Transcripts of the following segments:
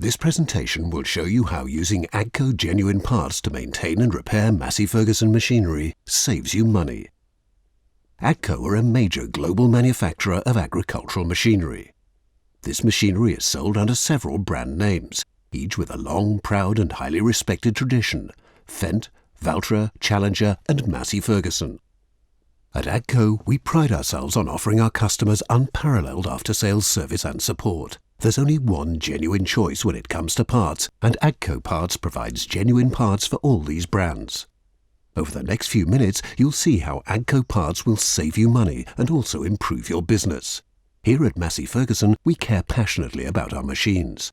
This presentation will show you how using AGCO Genuine Parts to maintain and repair Massey Ferguson machinery saves you money. AGCO are a major global manufacturer of agricultural machinery. This machinery is sold under several brand names, each with a long, proud and highly respected tradition: Fendt, Valtra, Challenger and Massey Ferguson. At AGCO, we pride ourselves on offering our customers unparalleled after-sales service and support. There's only one genuine choice when it comes to parts, and AGCO Parts provides genuine parts for all these brands. Over the next few minutes, you'll see how AGCO Parts will save you money and also improve your business. Here at Massey Ferguson, we care passionately about our machines.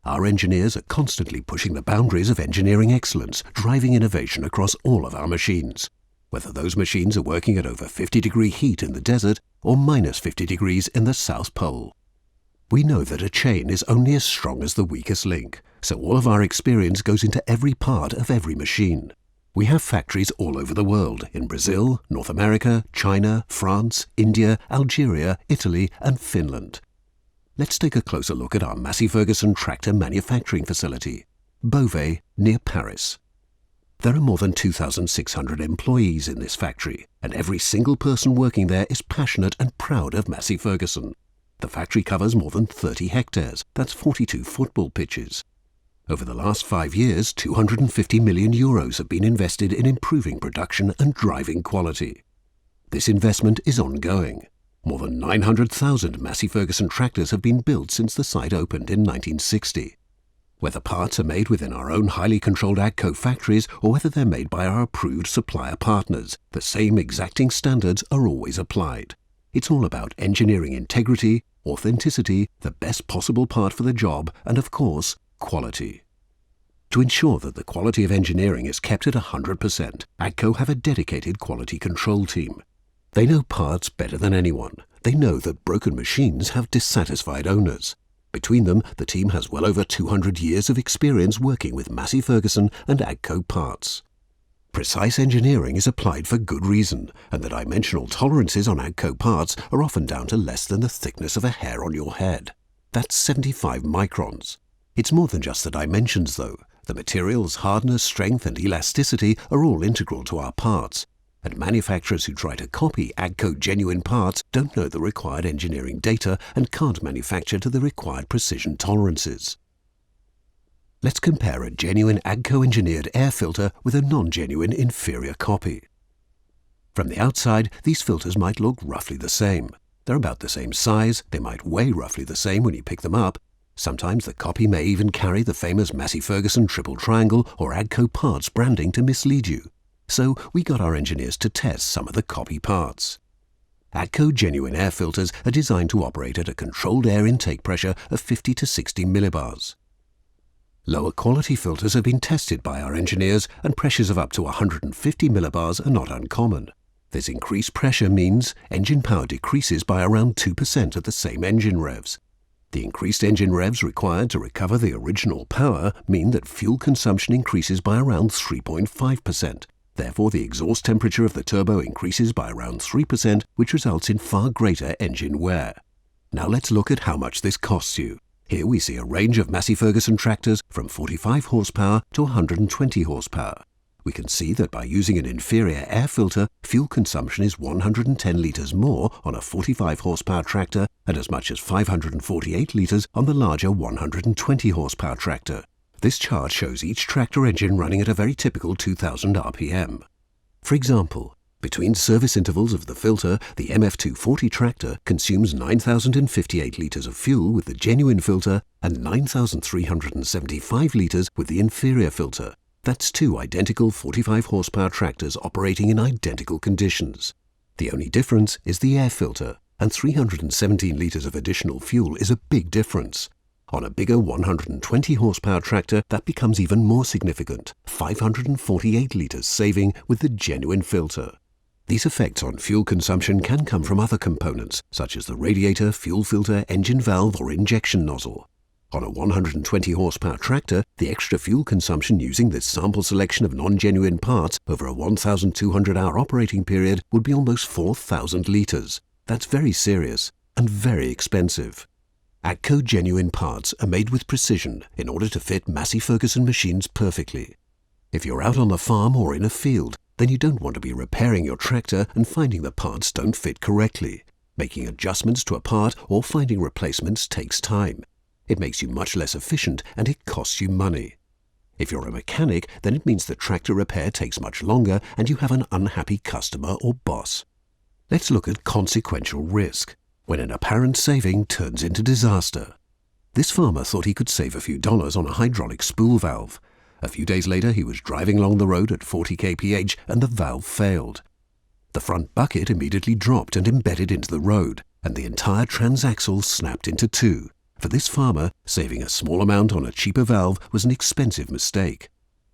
Our engineers are constantly pushing the boundaries of engineering excellence, driving innovation across all of our machines. Whether those machines are working at over 50-degree heat in the desert or minus 50 degrees in the South Pole. We know that a chain is only as strong as the weakest link, so all of our experience goes into every part of every machine. We have factories all over the world, in Brazil, North America, China, France, India, Algeria, Italy and Finland. Let's take a closer look at our Massey Ferguson tractor manufacturing facility, Beauvais, near Paris. There are more than 2,600 employees in this factory, and every single person working there is passionate and proud of Massey Ferguson. The factory covers more than 30 hectares, that's 42 football pitches. Over the last 5 years, €250 million have been invested in improving production and driving quality. This investment is ongoing. More than 900,000 Massey Ferguson tractors have been built since the site opened in 1960. Whether parts are made within our own highly controlled AGCO factories or whether they're made by our approved supplier partners, the same exacting standards are always applied. It's all about engineering integrity, authenticity, the best possible part for the job, and of course, quality. To ensure that the quality of engineering is kept at 100%, AGCO have a dedicated quality control team. They know parts better than anyone. They know that broken machines have dissatisfied owners. Between them, the team has well over 200 years of experience working with Massey Ferguson and AGCO Parts. Precise engineering is applied for good reason, and the dimensional tolerances on AGCO Parts are often down to less than the thickness of a hair on your head. That's 75 microns. It's more than just the dimensions though. The material's hardness, strength and elasticity are all integral to our parts, and manufacturers who try to copy AGCO Genuine Parts don't know the required engineering data and can't manufacture to the required precision tolerances. Let's compare a genuine AGCO engineered air filter with a non-genuine inferior copy. From the outside, these filters might look roughly the same. They're about the same size, they might weigh roughly the same when you pick them up. Sometimes the copy may even carry the famous Massey Ferguson triple triangle or AGCO Parts branding to mislead you. So we got our engineers to test some of the copy parts. AGCO Genuine air filters are designed to operate at a controlled air intake pressure of 50 to 60 millibars. Lower quality filters have been tested by our engineers, and pressures of up to 150 millibars are not uncommon. This increased pressure means engine power decreases by around 2% at the same engine revs. The increased engine revs required to recover the original power mean that fuel consumption increases by around 3.5%. Therefore, the exhaust temperature of the turbo increases by around 3%, which results in far greater engine wear. Now let's look at how much this costs you. Here we see a range of Massey Ferguson tractors from 45 horsepower to 120 horsepower. We can see that by using an inferior air filter, fuel consumption is 110 litres more on a 45 horsepower tractor and as much as 548 litres on the larger 120 horsepower tractor. This chart shows each tractor engine running at a very typical 2000 RPM. For example, between service intervals of the filter, the MF240 tractor consumes 9,058 litres of fuel with the genuine filter and 9,375 litres with the inferior filter. That's two identical 45 horsepower tractors operating in identical conditions. The only difference is the air filter, and 317 litres of additional fuel is a big difference. On a bigger 120 horsepower tractor, that becomes even more significant, 548 litres saving with the genuine filter. These effects on fuel consumption can come from other components, such as the radiator, fuel filter, engine valve or injection nozzle. On a 120 horsepower tractor, the extra fuel consumption using this sample selection of non-genuine parts over a 1,200-hour operating period would be almost 4,000 litres. That's very serious and very expensive. AGCO Genuine Parts are made with precision in order to fit Massey Ferguson machines perfectly. If you're out on the farm or in a field, then you don't want to be repairing your tractor and finding the parts don't fit correctly. Making adjustments to a part or finding replacements takes time. It makes you much less efficient and it costs you money. If you're a mechanic, then it means the tractor repair takes much longer and you have an unhappy customer or boss. Let's look at consequential risk, when an apparent saving turns into disaster. This farmer thought he could save a few dollars on a hydraulic spool valve. A few days later, he was driving along the road at 40 kph and the valve failed. The front bucket immediately dropped and embedded into the road, and the entire transaxle snapped into two. For this farmer, saving a small amount on a cheaper valve was an expensive mistake.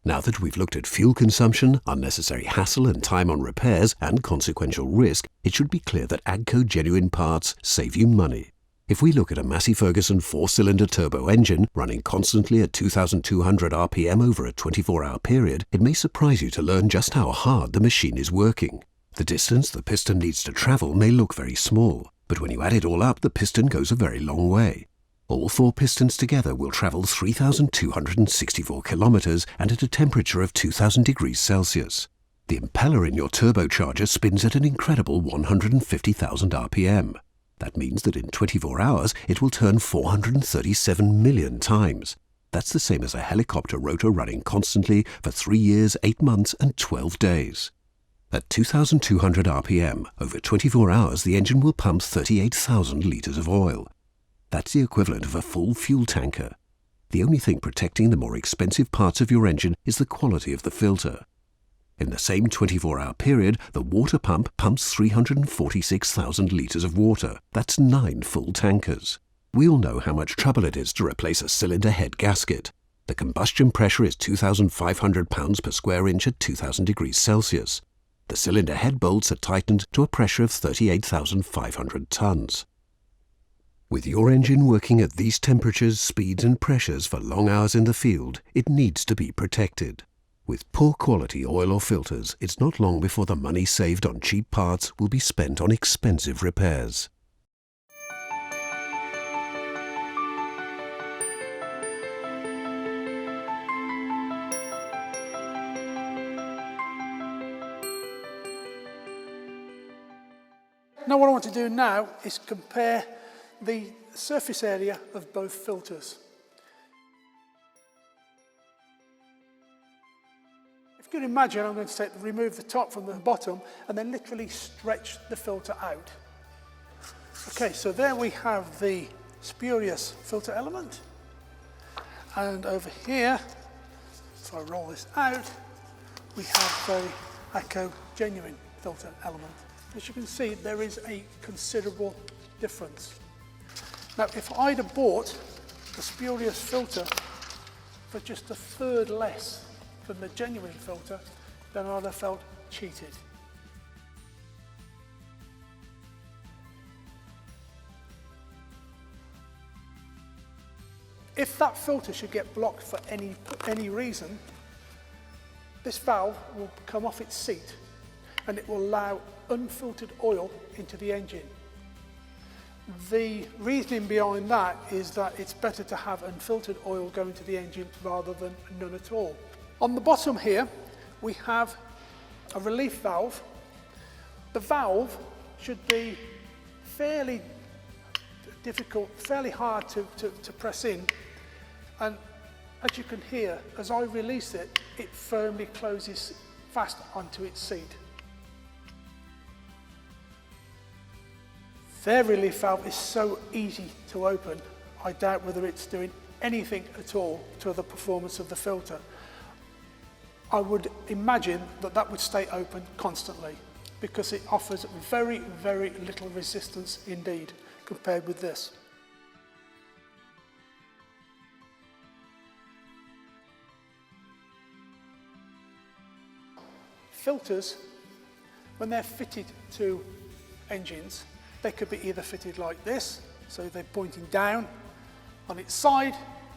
Now that we've looked at fuel consumption, unnecessary hassle and time on repairs, and consequential risk, it should be clear that AGCO Genuine Parts save you money. If we look at a Massey Ferguson 4-cylinder turbo engine running constantly at 2,200 RPM over a 24-hour period, it may surprise you to learn just how hard the machine is working. The distance the piston needs to travel may look very small, but when you add it all up, the piston goes a very long way. All four pistons together will travel 3,264 kilometers and at a temperature of 2,000 degrees Celsius. The impeller in your turbocharger spins at an incredible 150,000 RPM. That means that in 24 hours it will turn 437 million times. That's the same as a helicopter rotor running constantly for 3 years, 8 months and 12 days. At 2,200 RPM, over 24 hours the engine will pump 38,000 litres of oil. That's the equivalent of a full fuel tanker. The only thing protecting the more expensive parts of your engine is the quality of the filter. In the same 24-hour period, the water pump pumps 346,000 litres of water. That's 9 full tankers. We all know how much trouble it is to replace a cylinder head gasket. The combustion pressure is 2,500 pounds per square inch at 2,000 degrees Celsius. The cylinder head bolts are tightened to a pressure of 38,500 tons. With your engine working at these temperatures, speeds and pressures for long hours in the field, it needs to be protected. With poor quality oil or filters, it's not long before the money saved on cheap parts will be spent on expensive repairs. Now what I want to do now is compare the surface area of both filters. If you can imagine, I'm going to remove the top from the bottom and then literally stretch the filter out. Okay, so there we have the spurious filter element. And over here, if I roll this out, we have the AGCO Genuine filter element. As you can see, there is a considerable difference. Now, if I'd have bought the spurious filter for just a third less than the genuine filter, then I'd have felt cheated. If that filter should get blocked for any reason, this valve will come off its seat and it will allow unfiltered oil into the engine. The reasoning behind that is that it's better to have unfiltered oil going to the engine rather than none at all. On the bottom here, we have a relief valve. The valve should be fairly difficult, fairly hard to press in. And as you can hear, as I release it, it firmly closes fast onto its seat. Their relief valve is so easy to open, I doubt whether it's doing anything at all to the performance of the filter. I would imagine that that would stay open constantly because it offers very, very little resistance indeed compared with this. Filters, when they're fitted to engines, they could be either fitted like this, so they're pointing down on its side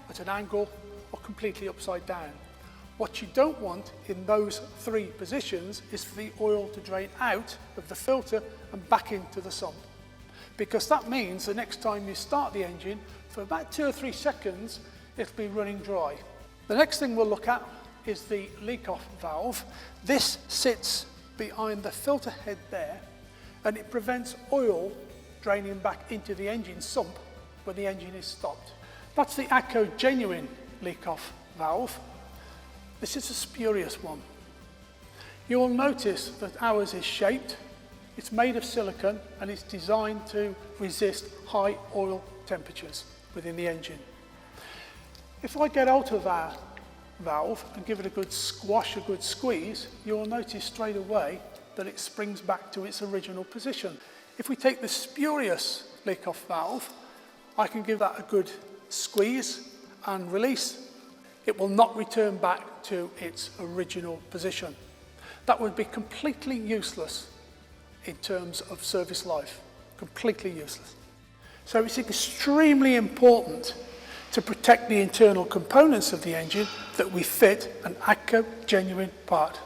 at an angle, or completely upside down. What you don't want in those three positions is for the oil to drain out of the filter and back into the sump, because that means the next time you start the engine, For about 2 or 3 seconds, it'll be running dry. The next thing we'll look at is the leak-off valve. This sits behind the filter head there, and it prevents oil draining back into the engine sump when the engine is stopped. That's the AGCO Genuine leak-off valve. This is a spurious one. You will notice that ours is shaped, it's made of silicone, and it's designed to resist high oil temperatures within the engine. If I get out of our valve and give it a good squash, a good squeeze, you'll notice straight away that it springs back to its original position. If we take the spurious leak-off valve, I can give that a good squeeze and release. It will not return back to its original position. That would be completely useless in terms of service life, completely useless. So it's extremely important to protect the internal components of the engine that we fit an AGCO Genuine part.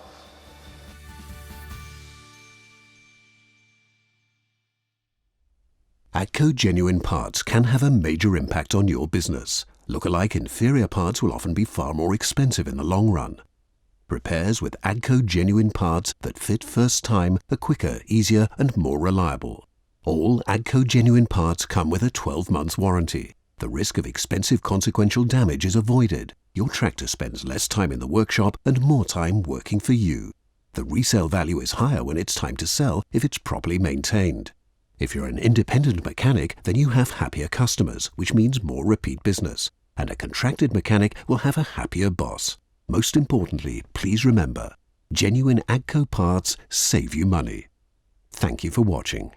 AGCO Genuine Parts can have a major impact on your business. Lookalike inferior parts will often be far more expensive in the long run. Repairs with AGCO Genuine Parts that fit first time are quicker, easier and more reliable. All AGCO Genuine Parts come with a 12-month warranty. The risk of expensive consequential damage is avoided. Your tractor spends less time in the workshop and more time working for you. The resale value is higher when it's time to sell if it's properly maintained. If you're an independent mechanic, then you have happier customers, which means more repeat business. And a contracted mechanic will have a happier boss. Most importantly, please remember, Genuine AGCO Parts save you money. Thank you for watching.